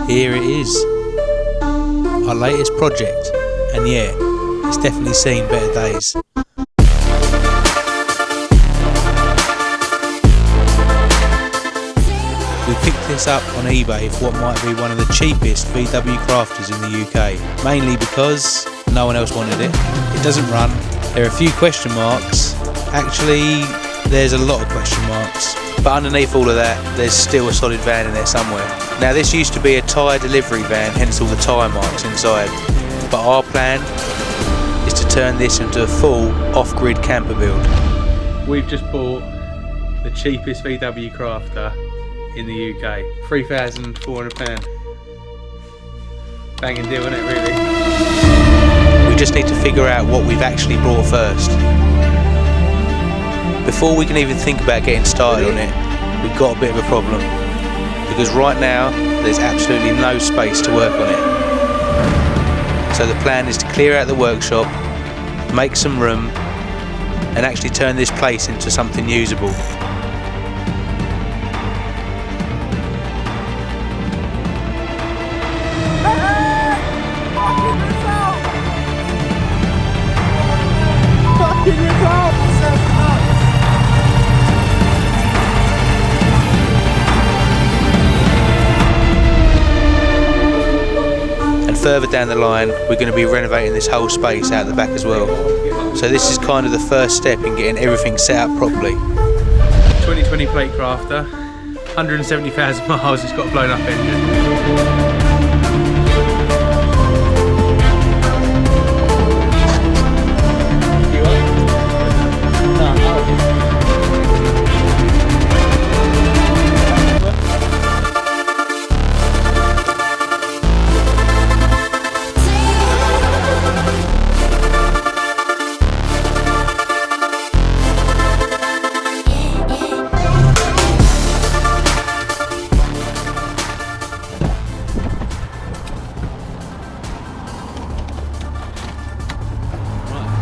here it is. Our latest project, and yeah, it's definitely seen better days. We picked this up on eBay for what might be one of the cheapest VW crafters in the UK, mainly because no one else wanted it. It doesn't run, there are a few question marks, actually there's a lot of question marks, but underneath all of that there's still a solid van in there somewhere. Now this used to be a tyre delivery van, hence all the tyre marks inside, but our plan is to turn this into a full off-grid camper build. We've just bought the cheapest VW crafter in the UK, £3,400. Banging deal, isn't it, really? We just need to figure out what we've actually brought first. Before we can even think about getting started on it, we've got a bit of a problem. Because right now, there's absolutely no space to work on it. So the plan is to clear out the workshop, make some room, and actually turn this place into something usable. Further down the line, we're going to be renovating this whole space out the back as well. So this is kind of the first step in getting everything set up properly. 2020 plate crafter, 170,000 miles, it's got a blown up engine.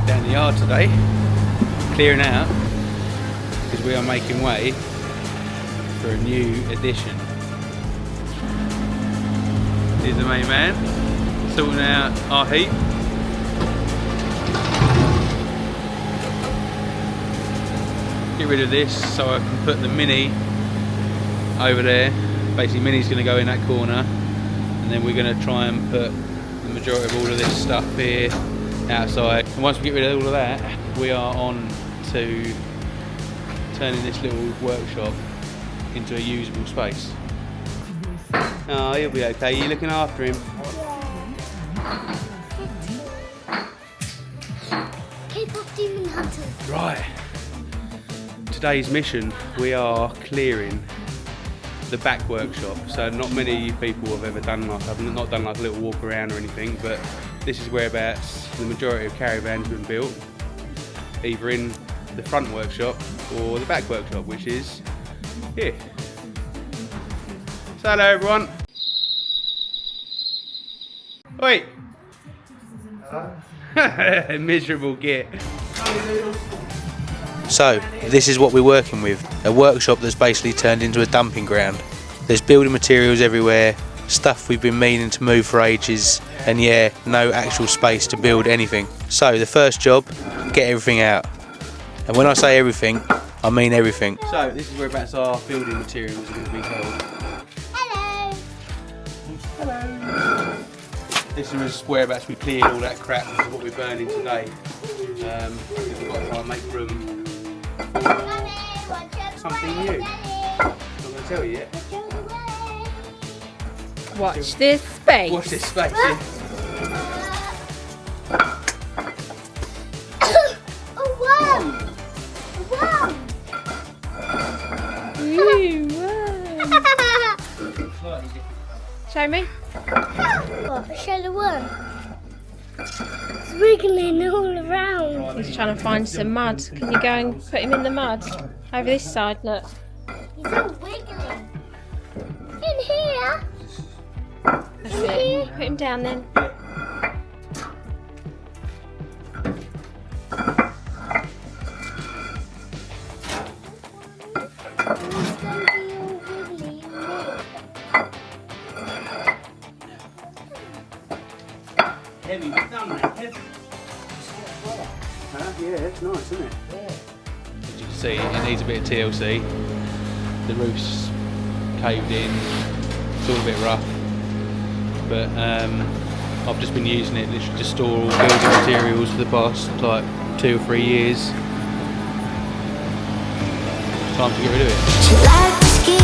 Down the yard today, clearing out, because we are making way for a new addition. Here's the main man, sorting out our heat. Get rid of this so I can put the Mini over there. Basically Mini's going to go in that corner, and then we're going to try and put the majority of all of this stuff here outside. And once we get rid of all of that, we are on to turning this little workshop into a usable space. Oh, he'll be okay. You're looking after him. K-pop demon hunters. Right. Today's mission, we are clearing the back workshop. So not many people have ever done like, I've not done like a little walk around or anything, but this is whereabouts the majority of Carrivans have been built, either in the front workshop or the back workshop, which is here. So hello everyone. Oi! Miserable git. So, this is what we're working with, a workshop that's basically turned into a dumping ground. There's building materials everywhere, stuff we've been meaning to move for ages, and yeah, no actual space to build anything. So the first job, get everything out. And when I say everything, I mean everything. So this is whereabouts our building materials are going to be held. Hello. Hello. This is whereabouts we cleared all that crap, which is what we're burning today. We've got to try and make room for something new. I'm not going to tell you yet. Watch this space. Watch this space, yeah. Oh wow! Wow! Ooh, wow. Show me. Oh, show the worm. It's wiggling all around. He's trying to find some mud. Can you go and put him in the mud? Over this side, look. He's all wiggling. In here. That's it. Put him down then. nice, isn't it? As you can see, it needs a bit of TLC. The roof's caved in, it's all a bit rough, but I've just been using it literally to store all building materials for the past like 2 or 3 years. Time to get rid of it. She liked to ski,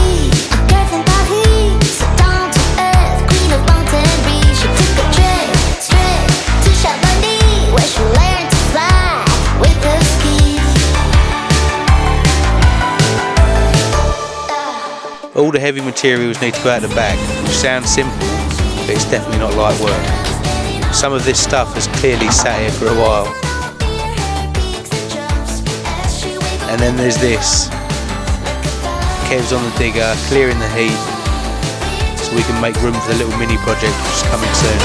a girl from Paris, so down to earth, queen of mountain breeze. She took a trip straight to Chamonix, where she learned to fly with her skis. All the heavy materials need to go out the back, which sounds simple, but it's definitely not light work. Some of this stuff has clearly sat here for a while. And then there's this. Kev's on the digger, clearing the heat, so we can make room for the little mini project which is coming soon.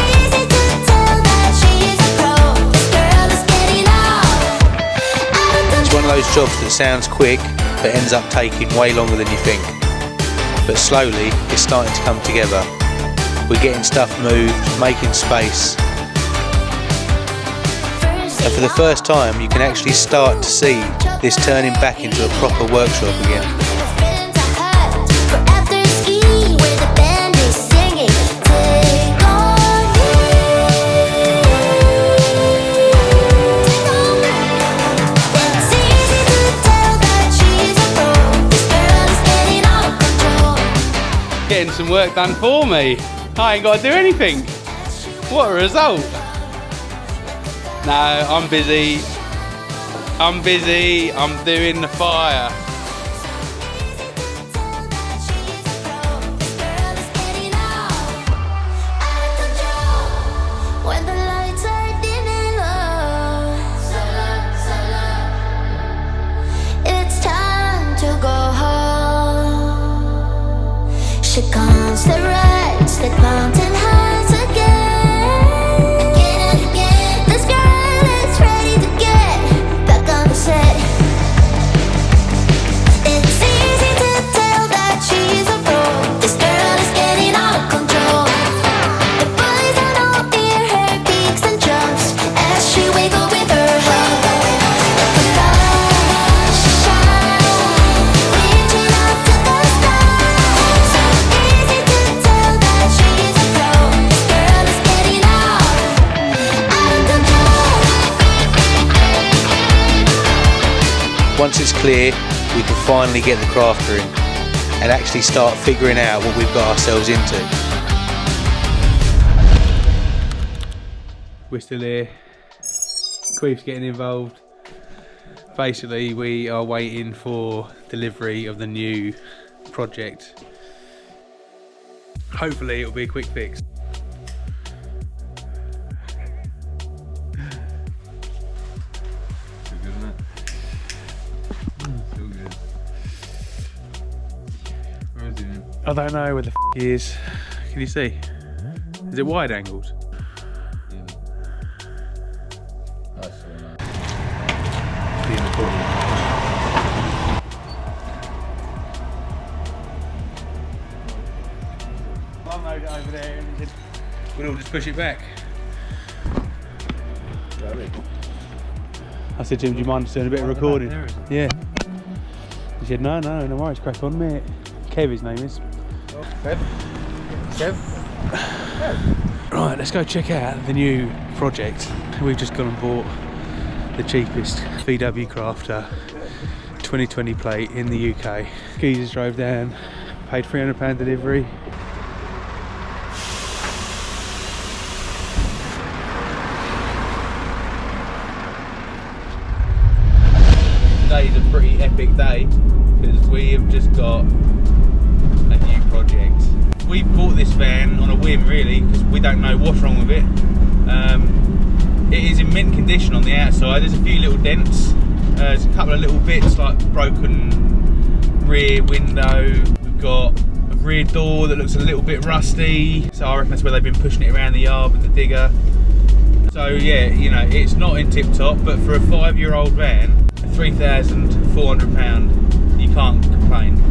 It's one of those jobs that sounds quick, but ends up taking way longer than you think. But slowly, it's starting to come together. We're getting stuff moved, making space. And for the first time, you can actually start to see this turning back into a proper workshop again. Getting some work done for me. I ain't got to do anything. What a result. No, I'm busy. I'm doing the fire. When the lights are dimming low, it's time to go home. She comes the rides that mountain heights again. Again and again, this girl is ready to get back on the set. It's easy to tell that she's a pro. This girl is getting out of control. The boys don't all hear her peaks and jumps as she wiggles with her head. The light she shines, reaching up to the stars. So easy to tell that she's a pro. This girl is getting out of control. Once it's clear, we can finally get the crafter in and actually start figuring out what we've got ourselves into. We're still here. Queef's getting involved. Basically, we are waiting for delivery of the new project. Hopefully, it'll be a quick fix. I don't know where the f he is. Can you see? Is it wide angled? I'll load it over there and we'll all just push it back. I said to him, do you mind just doing a bit of recording? Yeah. He said, no worries, crack on, mate. Kev, his name is. Kev? Right, let's go check out the new project. We've just gone and bought the cheapest VW Crafter 2020 plate in the UK. Geezers drove down, paid £300 delivery. Today's a pretty epic day because we have just got a new project. We bought this van on a whim really because we don't know what's wrong with it. It is in mint condition on the outside. There's a few little dents. There's a couple of little bits like broken rear window. We've got a rear door that looks a little bit rusty. So I reckon that's where they've been pushing it around the yard with the digger. So yeah, you know, it's not in tip top, but for a 5-year-old van, £3,400, you can't complain.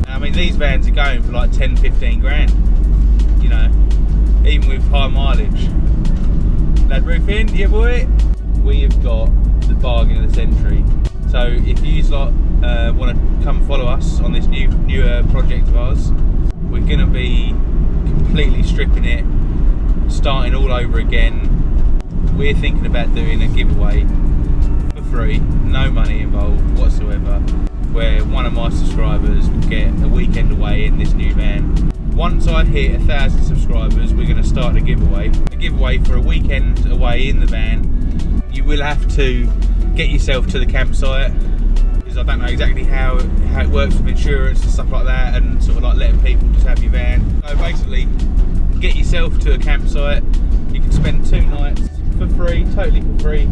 I mean, these vans are going for like 10-15 grand, you know, even with high mileage. That roof in, yeah boy. We have got the bargain of the century. So if you lot want to come follow us on this new project of ours, we're going to be completely stripping it, starting all over again. We're thinking about doing a giveaway for free, no money involved whatsoever, where one of my subscribers will get a weekend away in this new van. Once I hit 1,000 subscribers, we're going to start a giveaway for a weekend away in the van. You will have to get yourself to the campsite, because I don't know exactly how it works with insurance and stuff like that, and sort of like letting people just have your van. So basically, get yourself to a campsite. You can spend 2 nights for free, totally for free,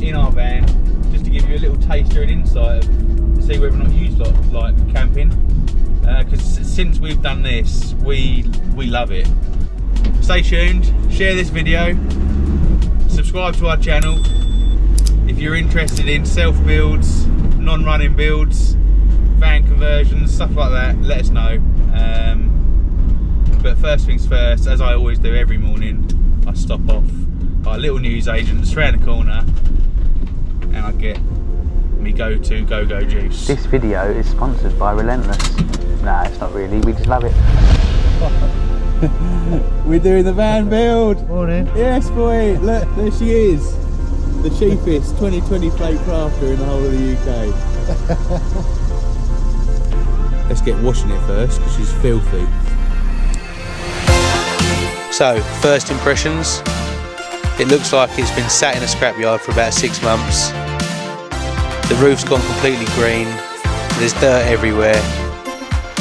in our van, just to give you a little taster and insight of see whether or not you like camping. Because since we've done this, we love it. Stay tuned, share this video, subscribe to our channel. If you're interested in self-builds, non-running builds, van conversions, stuff like that, let us know. But first things first, as I always do every morning, I stop off our little news agents around the corner and I get me go-to go-go juice. This video is sponsored by Relentless. Nah, it's not really, we just love it. We're doing the van build. Morning. Yes, boy. Look, there she is. The cheapest 2020 plate crafter in the whole of the UK. Let's get washing it first, because she's filthy. So, first impressions. It looks like it's been sat in a scrapyard for about 6 months. The roof's gone completely green. There's dirt everywhere.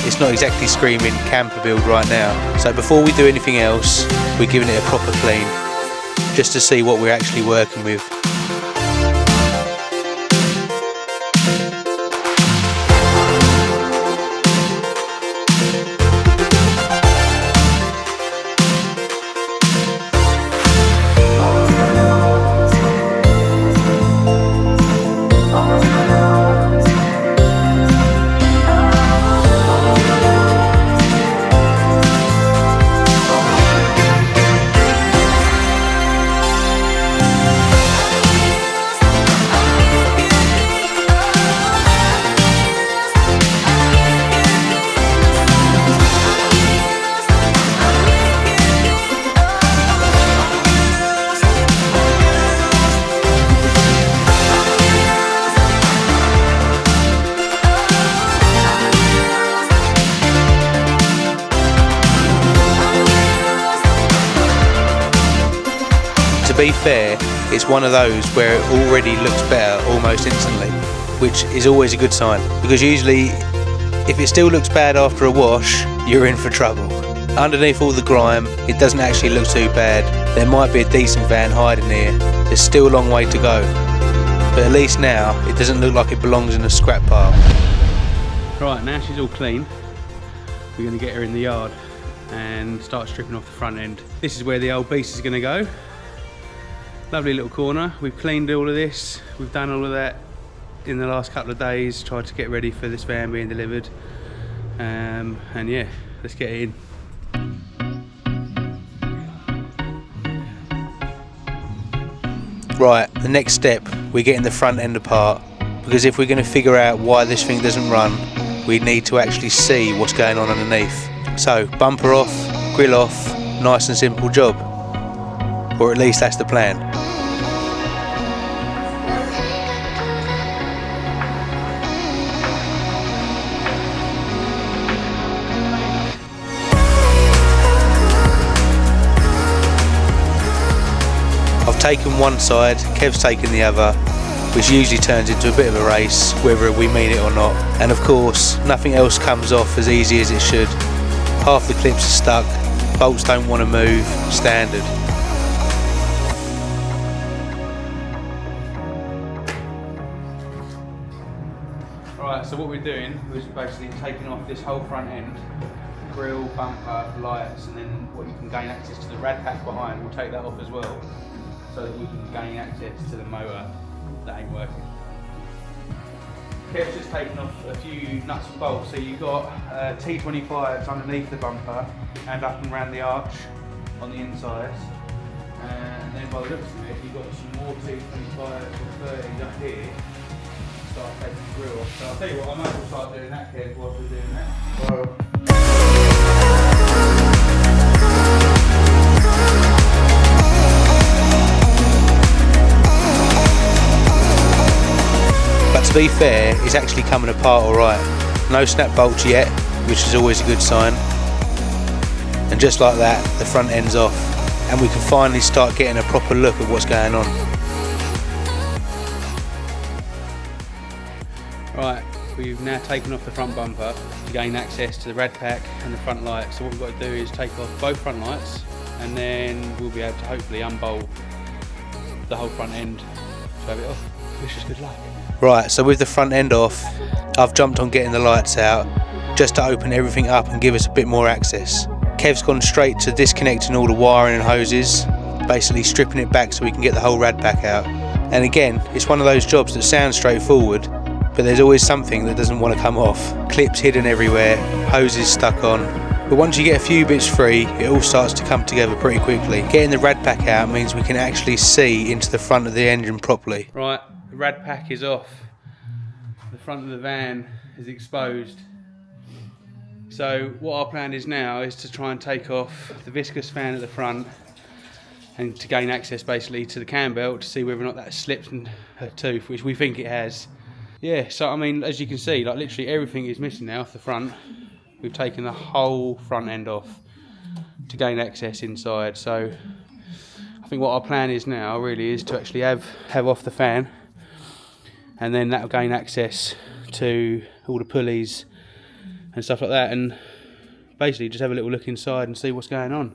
It's not exactly screaming camper build right now. So before we do anything else, we're giving it a proper clean, just to see what we're actually working with. To be fair, it's one of those where it already looks better almost instantly, which is always a good sign, because usually if it still looks bad after a wash, you're in for trouble. Underneath all the grime, it doesn't actually look too bad. There might be a decent van hiding here. There's still a long way to go, but at least now it doesn't look like it belongs in a scrap pile. Right, now she's all clean, we're going to get her in the yard and start stripping off the front end. This is where the old beast is going to go. Lovely little corner. We've cleaned all of this. We've done all of that in the last couple of days, tried to get ready for this van being delivered. And yeah, let's get it in. Right, the next step, we're getting the front end apart, because if we're going to figure out why this thing doesn't run, we need to actually see what's going on underneath. So, bumper off, grill off, nice and simple job. Or at least that's the plan. I've taken one side, Kev's taken the other, which usually turns into a bit of a race, whether we mean it or not. And of course, nothing else comes off as easy as it should. Half the clips are stuck, bolts don't want to move, standard. Right, so what we're doing is basically taking off this whole front end, grill, bumper, lights, and then what you can gain access to the rad pack behind, we'll take that off as well, so that we can gain access to the motor that ain't working. Kev's just taken off a few nuts and bolts, so you've got T25s underneath the bumper and up and around the arch on the inside. And then by the looks of it, you've got some more T25 or 30s up here. Start taking the grill off. So I'll tell you what, I might as well start doing that, Kev, whilst we're doing that. Well, but to be fair, it's actually coming apart alright. No snap bolts yet, which is always a good sign. And just like that, the front end's off, and we can finally start getting a proper look at what's going on. right, we've now taken off the front bumper to gain access to the rad pack and the front lights. So what we've got to do is take off both front lights, and then we'll be able to hopefully unbolt the whole front end to have it off. Wish us good luck. Right, so with the front end off, I've jumped on getting the lights out just to open everything up and give us a bit more access. Kev's gone straight to disconnecting all the wiring and hoses, basically stripping it back so we can get the whole rad pack out. And again, it's one of those jobs that sounds straightforward, but there's always something that doesn't want to come off. Clips hidden everywhere, hoses stuck on. But once you get a few bits free, it all starts to come together pretty quickly. Getting the rad pack out means we can actually see into the front of the engine properly. Right, the rad pack is off. The front of the van is exposed. So what our plan is now is to try and take off the viscous fan at the front and to gain access basically to the cam belt to see whether or not that slipped in her tooth, which we think it has. Yeah, so I mean, as you can see, like literally everything is missing now off the front. We've taken the whole front end off to gain access inside. So I think what our plan is now really is to actually have off the fan, and then that'll gain access to all the pulleys and stuff like that, and basically just have a little look inside and see what's going on.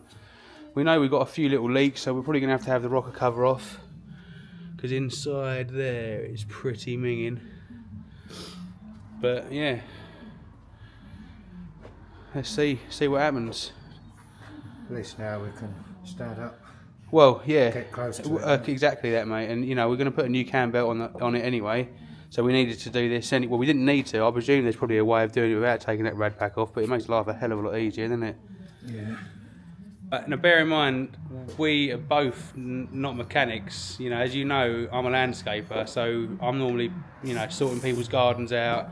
We know we've got a few little leaks, so we're probably going to have the rocker cover off, because inside there it's pretty minging. But yeah, let's see what happens. At least now we can stand up. Well, yeah, Get close to it. exactly that, mate. And you know, we're going to put a new cam belt on it anyway. So we needed to do this. Well, we didn't need to. I presume there's probably a way of doing it without taking that rad pack off, but it makes life a hell of a lot easier, doesn't it? Yeah. Now, bear in mind, we are both not mechanics. You know, as you know, I'm a landscaper, so I'm normally, you know, sorting people's gardens out,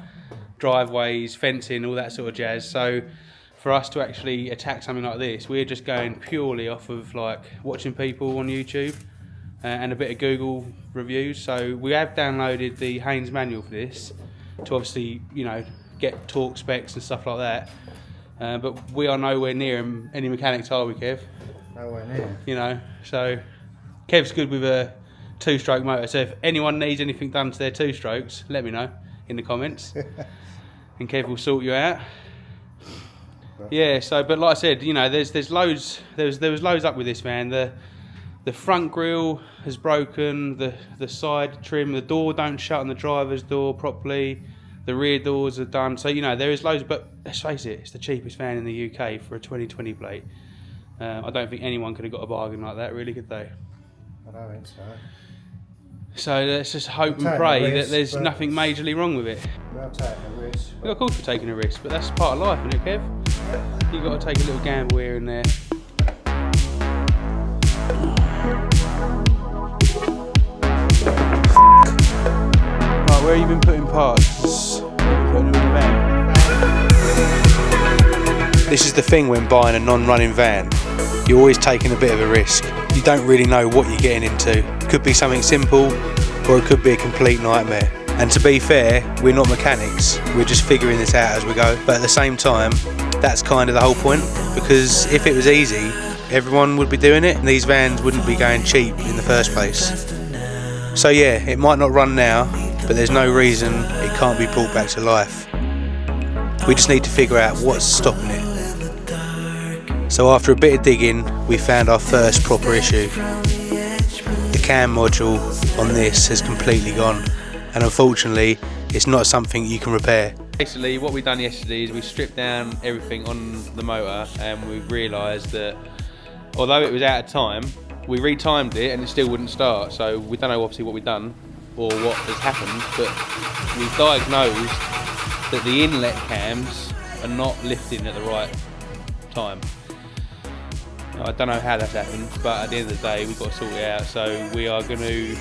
driveways, fencing, all that sort of jazz. So for us to actually attack something like this, we're just going purely off of like watching people on YouTube and a bit of Google reviews. So we have downloaded the Haynes manual for this to obviously, you know, get torque specs and stuff like that. But we are nowhere near any mechanics, are we, Kev? Nowhere near. You know, so Kev's good with a two-stroke motor. So if anyone needs anything done to their two strokes, let me know in the comments, and Kev will sort you out. Yeah. So, but like I said, you know, there's loads. There was loads up with this van. The front grille has broken. The side trim, the door don't shut on the driver's door properly. The rear doors are done. So, you know, there is loads, but let's face it, it's the cheapest van in the UK for a 2020 plate. I don't think anyone could have got a bargain like that, really, could they? I don't think so. So let's just hope and Take pray a risk, that there's but nothing majorly wrong with it. We'll take a risk. Well, of course we're taking a risk, but that's part of life, isn't it, Kev? You've got to take a little gamble here and there. Right, where have you been putting parts? Putting them in the van. This is the thing when buying a non-running van. You're always taking a bit of a risk. You don't really know what you're getting into. It could be something simple, or it could be a complete nightmare. And to be fair, we're not mechanics. We're just figuring this out as we go. But at the same time, that's kind of the whole point, because if it was easy, everyone would be doing it, and these vans wouldn't be going cheap in the first place. So yeah, it might not run now, but there's no reason it can't be brought back to life. We just need to figure out what's stopping it. So after a bit of digging, we found our first proper issue. The cam module on this has completely gone, and unfortunately it's not something you can repair. Basically, what we done yesterday is we stripped down everything on the motor, and we realised that although it was out of time, we retimed it and it still wouldn't start. So we don't know obviously what we've done or what has happened, but we've diagnosed that the inlet cams are not lifting at the right time. I don't know how that's happened, but at the end of the day we've got to sort it out. So we are going to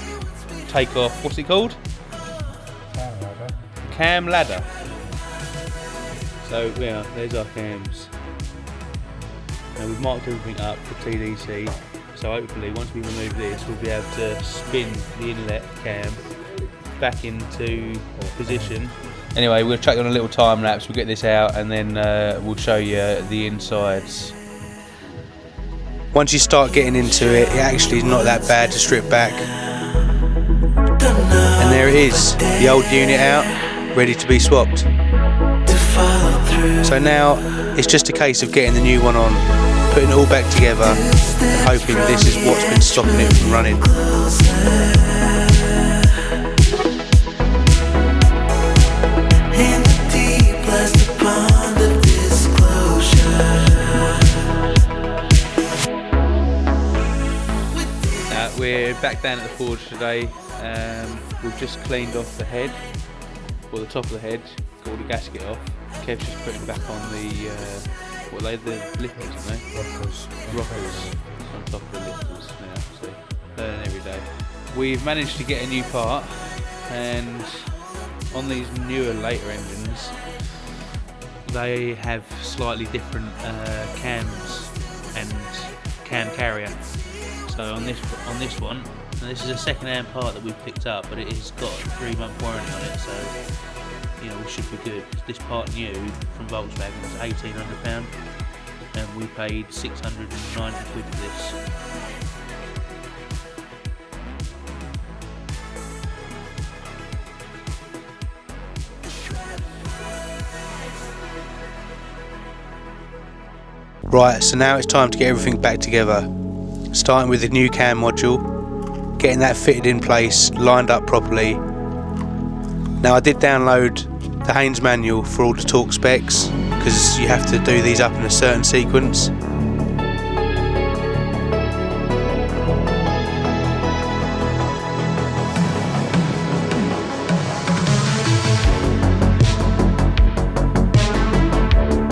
take off, what's it called? Cam ladder. So yeah, there's our cams. Now we've marked everything up for TDC. So hopefully once we remove this, we'll be able to spin the inlet cam back into position. Anyway, we'll chuck on a little time lapse, we'll get this out and then we'll show you the insides. Once you start getting into it, it actually is not that bad to strip back. And there it is, the old unit out, ready to be swapped. So now it's just a case of getting the new one on, putting it all back together and hoping this is what's been stopping it from running. We're back down at the forge today. We've just cleaned off the head, or the top of the head, got all the gasket off. Kev's just putting back on the, what are they, the lifters, aren't they? Rockers on top of the lifters now, so learning every day. We've managed to get a new part, and on these newer, later engines, they have slightly different cams and cam carrier. So on this one, and this is a second-hand part that we've picked up, but it has got a 3-month warranty on it, so you know we should be good. This part new from Volkswagen was £1,800, and we paid 690 quid for this. Right, so now it's time to get everything back together. Starting with the new cam module, getting that fitted in place, lined up properly. Now I did download the Haynes manual for all the torque specs, because you have to do these up in a certain sequence.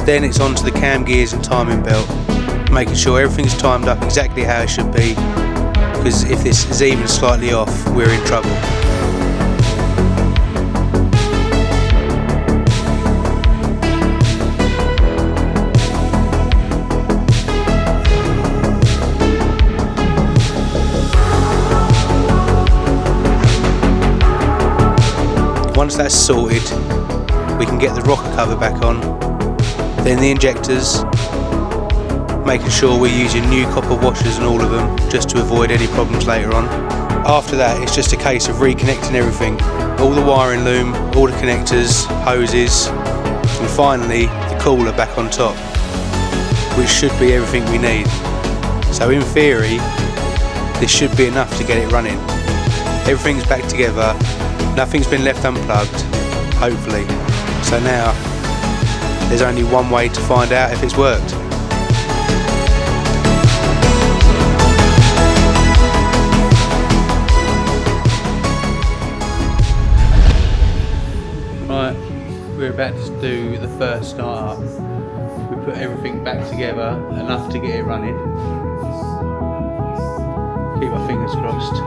Then it's onto the cam gears and timing belt, making sure everything's timed up exactly how it should be, because if this is even slightly off, we're in trouble. Once that's sorted, we can get the rocker cover back on, then the injectors, making sure we're using new copper washers and all of them, just to avoid any problems later on. After that, it's just a case of reconnecting everything, all the wiring loom, all the connectors, hoses, and finally the cooler back on top, which should be everything we need. So in theory, this should be enough to get it running. Everything's back together, nothing's been left unplugged, hopefully. So now, there's only one way to find out if it's worked. Right, we're about to do the first start up. We put everything back together, enough to get it running. Keep my fingers crossed.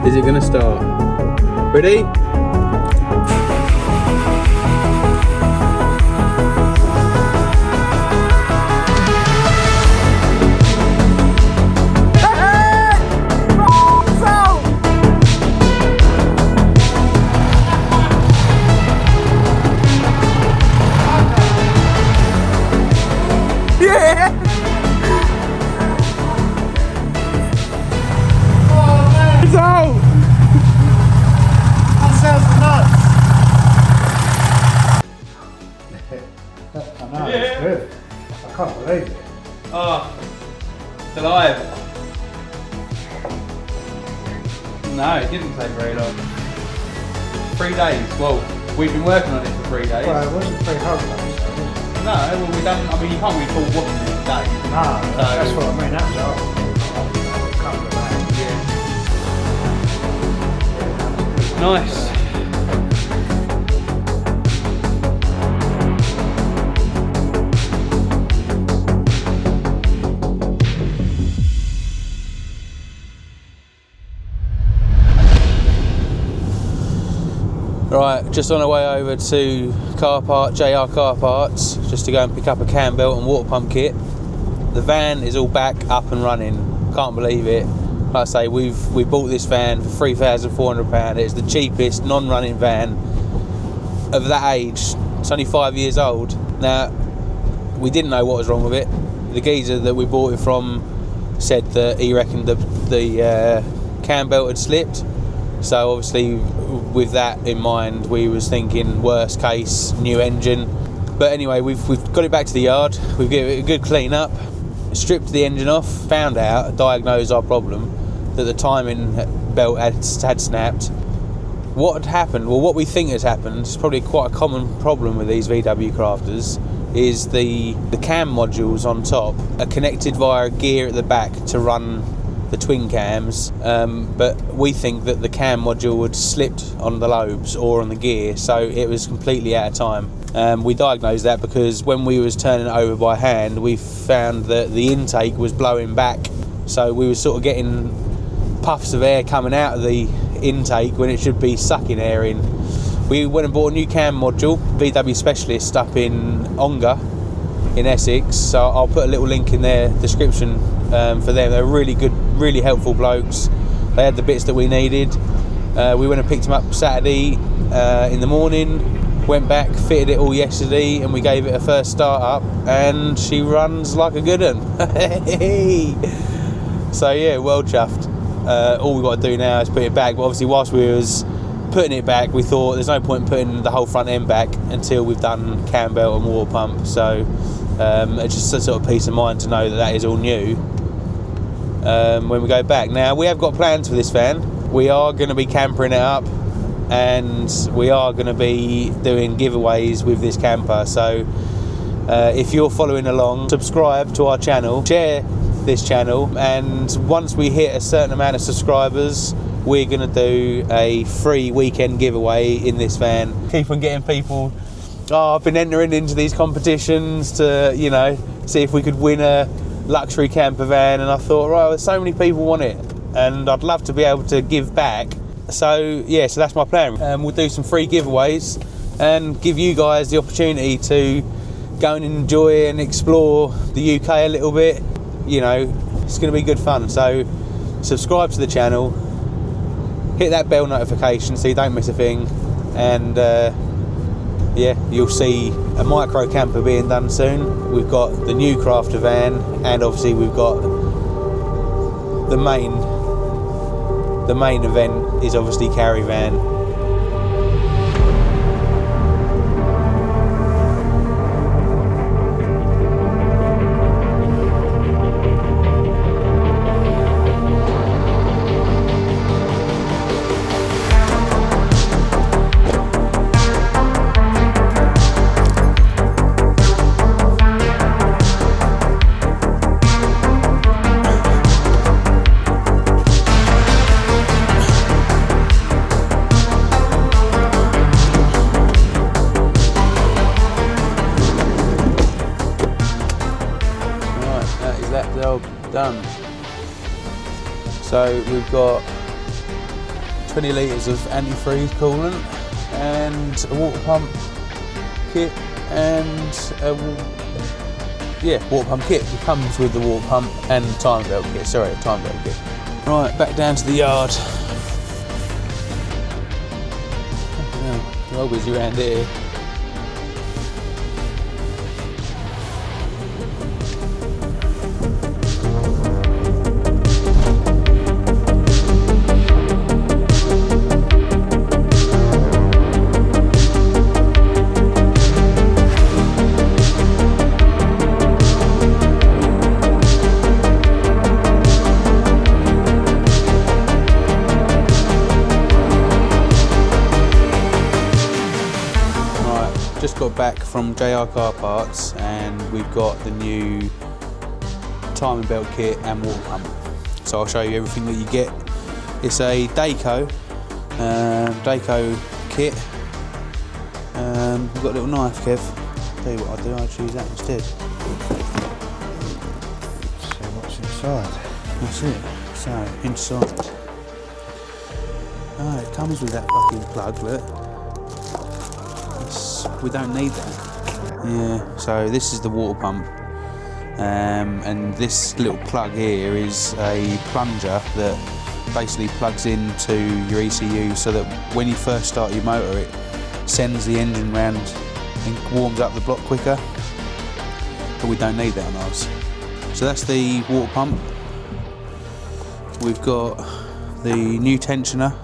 Is it going to start? Ready? I can't believe it. Oh, it's alive. No, it didn't take very long. 3 days. Well, we've been working on it for 3 days. Well, it wasn't 3 whole days, though, was it? No, well, we done. I mean, you can't really call washing it a day. No, that's what I mean. That was a couple of days. Nice. Right, just on our way over to JR Car Parts, just to go and pick up a cam belt and water pump kit. The van is all back up and running. Can't believe it. Like I say, we bought this van for £3,400. It's the cheapest non-running van of that age. It's only 5 years old. Now, we didn't know what was wrong with it. The geezer that we bought it from said that he reckoned the cam belt had slipped. So obviously, with that in mind, we was thinking worst case, new engine. But anyway, we've got it back to the yard. We've given it a good clean up, stripped the engine off, found out, diagnosed our problem, that the timing belt had snapped. What had happened, well, what we think has happened, is probably quite a common problem with these VW crafters, is the cam modules on top are connected via a gear at the back to run the twin cams, but we think that the cam module had slipped on the lobes or on the gear, so it was completely out of time. We diagnosed that because when we was turning it over by hand, we found that the intake was blowing back, so we were sort of getting puffs of air coming out of the intake when it should be sucking air in. We went and bought a new cam module, VW Specialist, up in Ongar in Essex, so I'll put a little link in their description for them. They're really good, really helpful blokes. They had the bits that we needed. We went and picked them up Saturday in the morning, went back, fitted it all yesterday, and we gave it a first start up, and she runs like a good one. So yeah, well chuffed. All we've got to do now is put it back, but obviously whilst we was putting it back, we thought there's no point in putting the whole front end back until we've done cam belt and water pump. So it's just a sort of peace of mind to know that that is all new when we go back. Now, we have got plans for this van. We are going to be campering it up, and we are going to be doing giveaways with this camper. So if you're following along, subscribe to our channel, share this channel, and once we hit a certain amount of subscribers, we're going to do a free weekend giveaway in this van. Keep on getting people, I've been entering into these competitions to, you know, see if we could win a luxury camper van, and I thought, right, well, so many people want it, and I'd love to be able to give back. So yeah, so that's my plan. We'll do some free giveaways and give you guys the opportunity to go and enjoy and explore the UK a little bit. You know, it's going to be good fun. So subscribe to the channel, hit that bell notification so you don't miss a thing, and yeah, you'll see a micro camper being done soon. We've got the new crafter van, and obviously we've got the main event is obviously Carrivan. Done. So we've got 20 litres of antifreeze coolant and a water pump kit, and water pump kit. It comes with the water pump and time belt kit. Sorry, time belt kit. Right, back down to the yard. We're all busy around here. Just got back from JR Car Parts, and we've got the new timing belt kit and water pump. So I'll show you everything that you get. It's a Daco kit. We've got a little knife, Kev. Tell you what I'll do, I'll choose that instead. See what's inside. That's it. So, inside. Oh, it comes with that fucking plug, look. We don't need that. Yeah, so this is the water pump. And this little plug here is a plunger that basically plugs into your ECU so that when you first start your motor it sends the engine round and warms up the block quicker, but we don't need that on ours. So that's the water pump. We've got the new tensioner,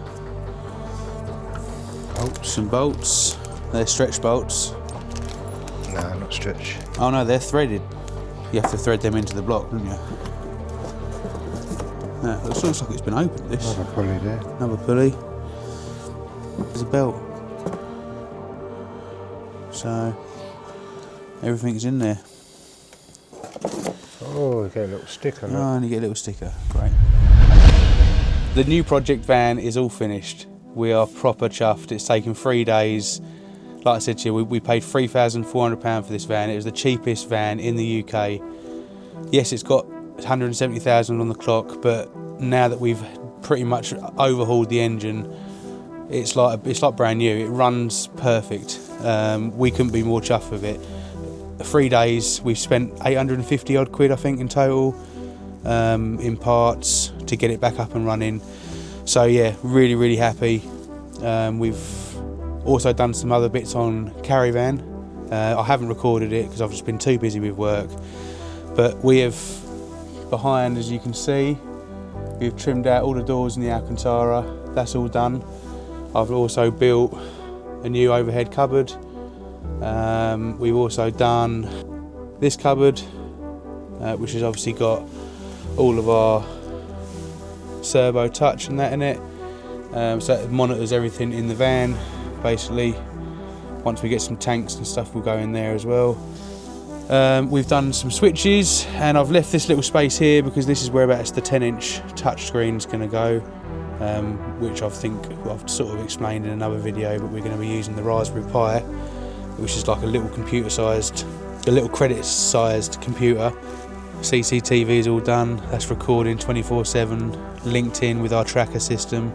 some bolts, they're stretch bolts. No, not stretch. Oh no, they're threaded. You have to thread them into the block, don't you? Yeah, it looks like it's been opened, this. Another pulley there. Another pulley. There's a belt. So, everything's in there. Oh, you get a little sticker. Look. Oh, and you get a little sticker. Great. The new project van is all finished. We are proper chuffed. It's taken 3 days. Like I said to you, we paid £3,400 for this van. It was the cheapest van in the UK. Yes, it's got 170,000 on the clock, but now that we've pretty much overhauled the engine, it's like brand new. It runs perfect. We couldn't be more chuffed with it. 3 days, we've spent 850 odd quid, I think, in total, in parts to get it back up and running. So yeah, really, really happy. We've also done some other bits on Carrivan. I haven't recorded it because I've just been too busy with work. But we have, behind, as you can see, we've trimmed out all the doors in the Alcantara. That's all done. I've also built a new overhead cupboard. We've also done this cupboard, which has obviously got all of our servo touch and that in it. So it monitors everything in the van. Basically, once we get some tanks and stuff, we'll go in there as well. We've done some switches, and I've left this little space here because this is whereabouts the 10-inch touchscreen's going to go, which I think I've sort of explained in another video, but we're going to be using the Raspberry Pi, which is like a little computer-sized, a little credit-sized computer. CCTV is all done. That's recording 24/7, linked in with our tracker system.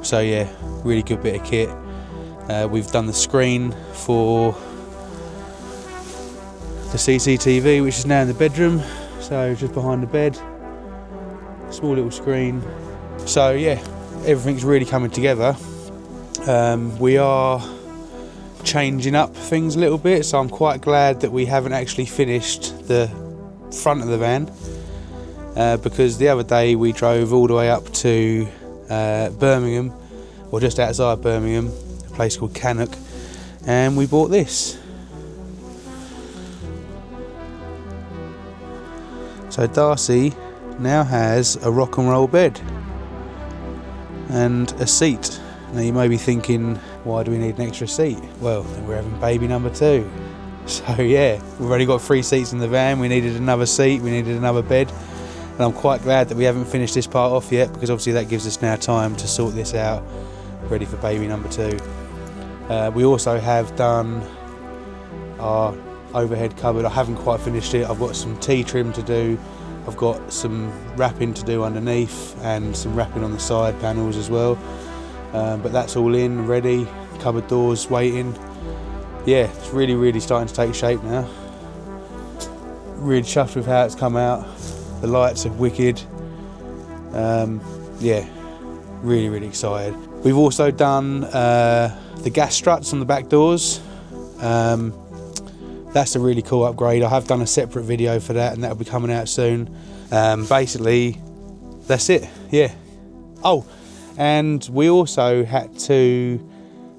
So yeah, really good bit of kit. We've done the screen for the CCTV, which is now in the bedroom, so just behind the bed. Small little screen. So yeah, everything's really coming together. We are changing up things a little bit, so I'm quite glad that we haven't actually finished the front of the van, because the other day we drove all the way up to Birmingham, or just outside Birmingham, a place called Cannock, and we bought this. So Darcy now has a rock and roll bed and a seat. Now you may be thinking, why do we need an extra seat? Well, we're having baby number 2. So yeah, we've already got 3 seats in the van. We needed another seat, we needed another bed. And I'm quite glad that we haven't finished this part off yet, because obviously that gives us now time to sort this out, ready for baby number 2. We also have done our overhead cupboard. I haven't quite finished it. I've got some T-trim to do. I've got some wrapping to do underneath and some wrapping on the side panels as well. But that's all in, ready. Cupboard doors waiting. Yeah, it's really, really starting to take shape now. Really chuffed with how it's come out. The lights are wicked. Yeah, really, really excited. We've also done the gas struts on the back doors. That's a really cool upgrade. I have done a separate video for that, and that'll be coming out soon. Basically, that's it, yeah. Oh, and we also had to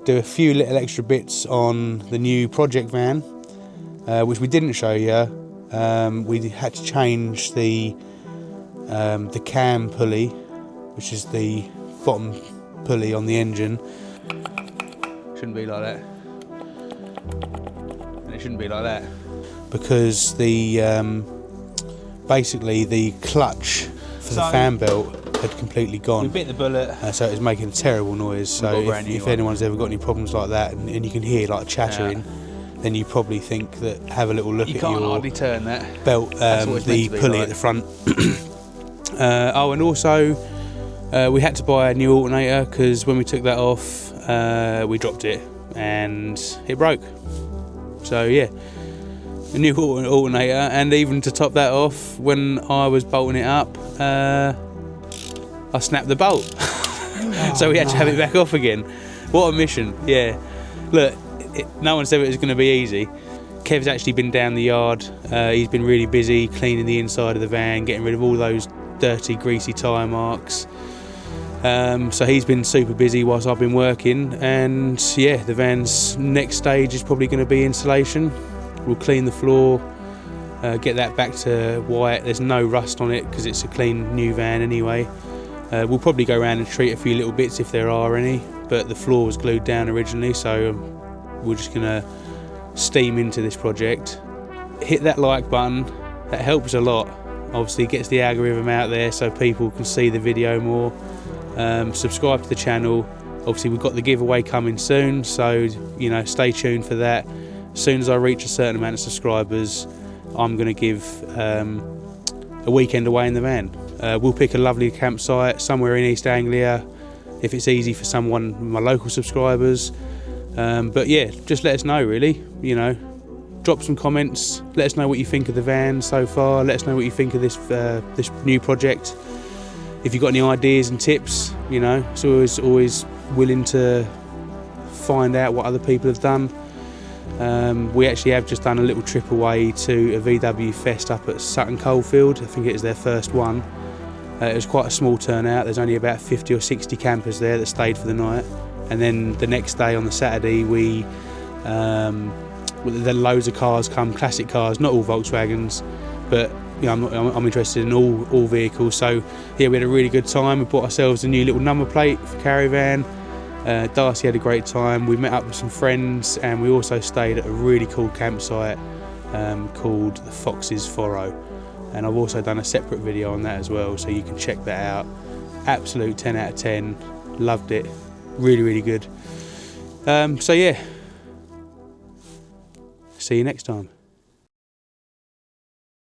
do a few little extra bits on the new project van, which we didn't show you. We had to change the cam pulley, which is the bottom pulley on the engine. Shouldn't be like that. And it shouldn't be like that, because the basically the clutch for the fan belt had completely gone. We bit the bullet, so it was making a terrible noise. So if anyone's ever got any problems like that, and you can hear like chattering, then you probably think that, have a little look at your hardly turn that belt, the pulley at the front. Oh, and also we had to buy a new alternator, because when we took that off, we dropped it. and it broke. So yeah, a new alternator, and even to top that off, when I was bolting it up, I snapped the bolt. So we had to have it back off again. What a mission, yeah. Look, no one said it was going to be easy. Kev's actually been down the yard. He's been really busy cleaning the inside of the van, getting rid of all those dirty, greasy tyre marks. So he's been super busy whilst I've been working, and yeah, the van's next stage is probably going to be insulation. We'll clean the floor, get that back to white. There's no rust on it because it's a clean new van anyway. We'll probably go around and treat a few little bits if there are any, but the floor was glued down originally, so we're just going to steam into this project. Hit that like button, that helps a lot. Obviously it gets the algorithm out there so people can see the video more. Subscribe to the channel. Obviously we've got the giveaway coming soon, so you know, stay tuned for that. As soon as I reach a certain amount of subscribers, I'm going to give a weekend away in the van. We'll pick a lovely campsite somewhere in East Anglia if it's easy for someone of my local subscribers. But yeah, just let us know really, you know, drop some comments, let us know what you think of the van so far, let us know what you think of this new project. If you've got any ideas and tips, you know, it's always willing to find out what other people have done. We actually have just done a little trip away to a VW Fest up at Sutton Coldfield. I think it was their first one. It was quite a small turnout. There's only about 50 or 60 campers there that stayed for the night. And then the next day on the Saturday, then loads of cars come, classic cars, not all Volkswagens, but you know, I'm interested in all vehicles. So yeah, we had a really good time. We bought ourselves a new little number plate for Carrivan. Darcy had a great time. We met up with some friends, and we also stayed at a really cool campsite called the Fox's Furrow. And I've also done a separate video on that as well, so you can check that out. Absolute 10 out of 10. Loved it. Really, really good. So yeah. See you next time.